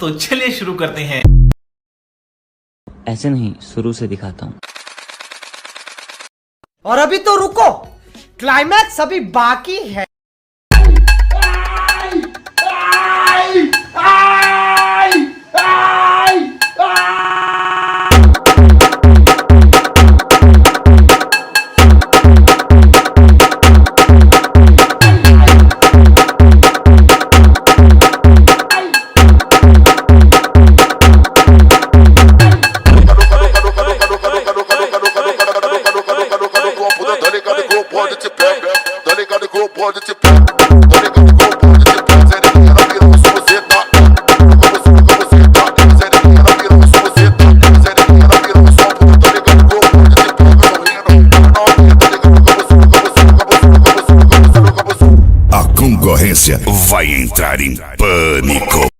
तो चलिए शुरू करते हैं। ऐसे नहीं, शुरू से दिखाता हूँ। और अभी तो रुको, क्लाइमैक्स अभी बाकी है। A concorrência vai entrar em pânico.